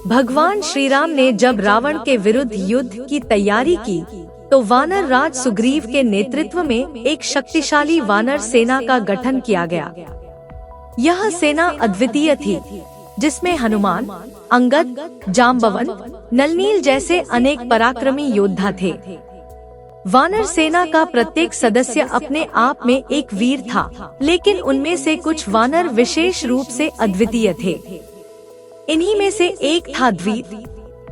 भगवान श्री राम ने जब रावण के विरुद्ध युद्ध की तैयारी की तो वानर राज सुग्रीव के नेतृत्व में एक शक्तिशाली वानर सेना का गठन किया गया। यह सेना अद्वितीय थी, जिसमें हनुमान, अंगद, जाम्बवंत, नलनील जैसे अनेक पराक्रमी योद्धा थे। वानर सेना का प्रत्येक सदस्य अपने आप में एक वीर था, लेकिन उनमें से कुछ वानर विशेष रूप से अद्वितीय थे। इन्हीं में से एक था द्वित,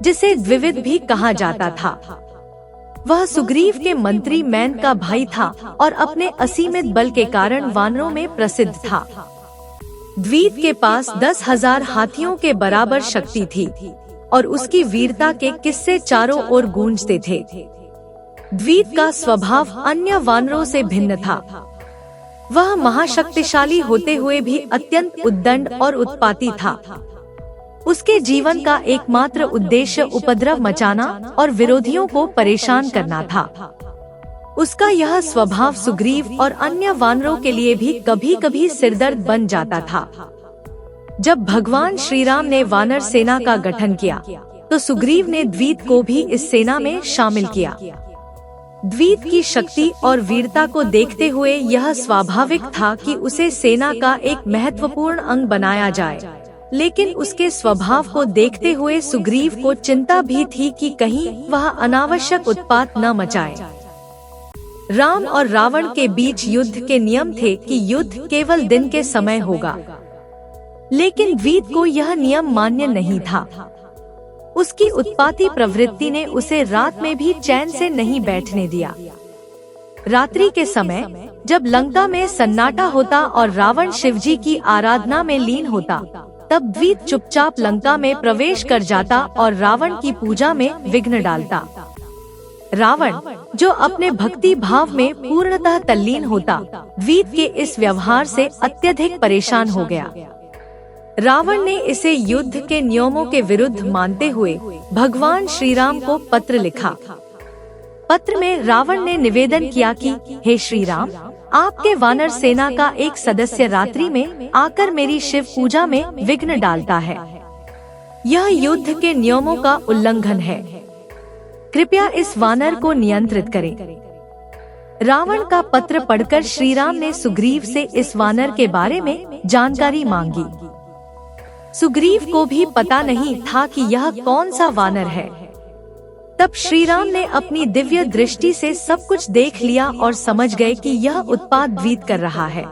जिसे द्विविद भी कहा जाता था। वह सुग्रीव के मंत्री मैन का भाई था और अपने असीमित बल के कारण वानरों में प्रसिद्ध था। द्वित के पास 10,000 हाथियों के बराबर शक्ति थी और उसकी वीरता के किस्से चारों ओर गूंजते थे। द्वित का स्वभाव अन्य वानरों से भिन्न था। वह महाशक्तिशाली होते हुए भी अत्यंत उद्दंड और उत्पाती था। उसके जीवन का एकमात्र उद्देश्य उपद्रव मचाना और विरोधियों को परेशान करना था। उसका यह स्वभाव सुग्रीव और अन्य वानरों के लिए भी कभी कभी सिरदर्द बन जाता था। जब भगवान श्री राम ने वानर सेना का गठन किया तो सुग्रीव ने द्वित को भी इस सेना में शामिल किया। द्वित की शक्ति और वीरता को देखते हुए यह स्वाभाविक था कि उसे सेना का एक महत्वपूर्ण अंग बनाया जाए, लेकिन उसके स्वभाव को देखते हुए सुग्रीव को चिंता भी थी कि कहीं वह अनावश्यक उत्पात न मचाए। राम और रावण के बीच युद्ध के नियम थे कि युद्ध केवल दिन के समय होगा, लेकिन द्वित को यह नियम मान्य नहीं था। उसकी उत्पाती प्रवृत्ति ने उसे रात में भी चैन से नहीं बैठने दिया। रात्रि के समय जब लंका में सन्नाटा होता और रावण शिवजी की आराधना में लीन होता, तब द्वित चुपचाप लंका में प्रवेश कर जाता और रावण की पूजा में विघ्न डालता। रावण, जो अपने भक्ति भाव में पूर्णतः तल्लीन होता, द्वित के इस व्यवहार से अत्यधिक परेशान हो गया। रावण ने इसे युद्ध के नियमों के विरुद्ध मानते हुए भगवान श्री राम को पत्र लिखा। पत्र में रावण ने निवेदन किया कि हे श्री राम, आपके वानर सेना का एक सदस्य रात्रि में आकर मेरी शिव पूजा में विघ्न डालता है। यह युद्ध के नियमों का उल्लंघन है। कृपया इस वानर को नियंत्रित करें। रावण का पत्र पढ़कर श्री राम ने सुग्रीव से इस वानर के बारे में जानकारी मांगी। सुग्रीव को भी पता नहीं था कि यह कौन सा वानर है। तब श्री राम ने अपनी दिव्य दृष्टि से सब कुछ देख लिया और समझ गए कि यह उत्पात द्वित कर रहा है।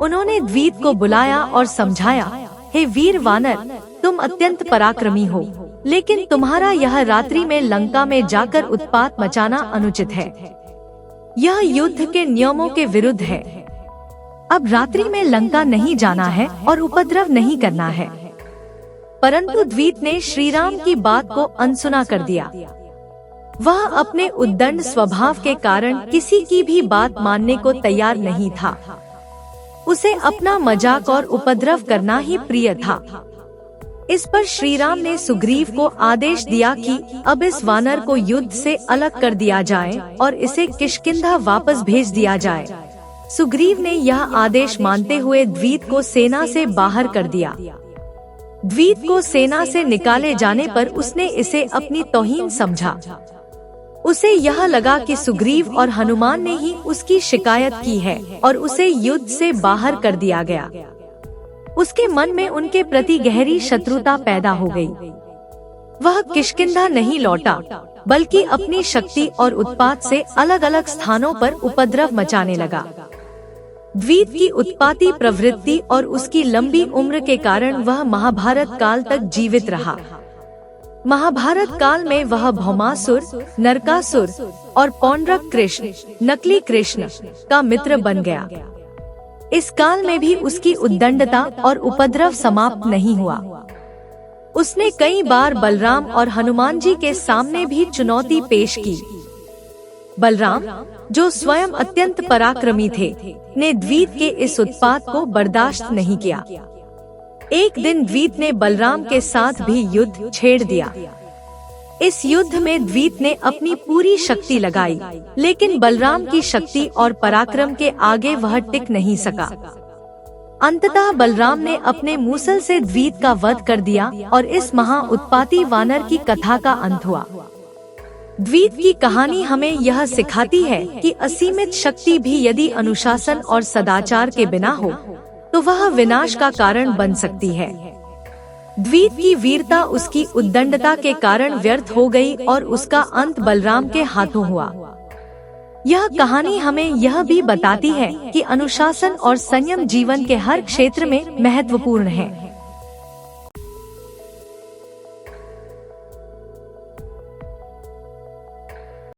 उन्होंने द्वित को बुलाया और समझाया, हे वीर वानर, तुम अत्यंत पराक्रमी हो, लेकिन तुम्हारा यह रात्रि में लंका में जाकर उत्पात मचाना अनुचित है। यह युद्ध के नियमों के विरुद्ध है। अब रात्रि में लंका नहीं जाना है और उपद्रव नहीं करना है। परंतु द्वित ने श्री राम की बात को अनसुना कर दिया। वह अपने उद्दंड स्वभाव के कारण किसी की भी बात मानने को तैयार नहीं था। उसे अपना मजाक और उपद्रव करना ही प्रिय था। इस पर श्री राम ने सुग्रीव को आदेश दिया कि अब इस वानर को युद्ध से अलग कर दिया जाए और इसे किष्किंधा वापस भेज दिया जाए। सुग्रीव ने यह आदेश मानते हुए द्वित को सेना से बाहर कर दिया। द्वित को सेना से निकाले जाने पर उसने इसे अपनी तौहीन समझा। उसे यह लगा कि सुग्रीव और हनुमान ने ही उसकी शिकायत की है और उसे युद्ध से बाहर कर दिया गया। उसके मन में उनके प्रति गहरी शत्रुता पैदा हो गई। वह किष्किंधा नहीं लौटा, बल्कि अपनी शक्ति और उत्पात से अलग अलग स्थानों पर उपद्रव मचाने लगा। द्वित की उत्पाती प्रवृत्ति और उसकी लंबी उम्र के कारण वह महाभारत काल तक जीवित रहा। महाभारत काल में वह भौमासुर, नरकासुर और पौंड्रक कृष्ण, नकली कृष्ण का मित्र बन गया। इस काल में भी उसकी उद्दंडता और उपद्रव समाप्त नहीं हुआ। उसने कई बार बलराम और हनुमान जी के सामने भी चुनौती पेश की। बलराम, जो स्वयं अत्यंत पराक्रमी थे, ने द्वित के इस उत्पात को बर्दाश्त नहीं किया। एक दिन द्वित ने बलराम के साथ भी युद्ध छेड़ दिया। इस युद्ध में द्वित ने अपनी पूरी शक्ति लगाई, लेकिन बलराम की शक्ति और पराक्रम के आगे वह टिक नहीं सका। अंततः बलराम ने अपने मूसल से द्वित का वध कर दिया और इस महा उत्पाती वानर की कथा का अंत हुआ। द्वित की कहानी हमें यह सिखाती है कि असीमित शक्ति भी यदि अनुशासन और सदाचार के बिना हो तो वह विनाश का कारण बन सकती है। द्वित की वीरता उसकी उद्दंडता के कारण व्यर्थ हो गई और उसका अंत बलराम के हाथों हुआ। यह कहानी हमें यह भी बताती है कि अनुशासन और संयम जीवन के हर क्षेत्र में महत्वपूर्ण है।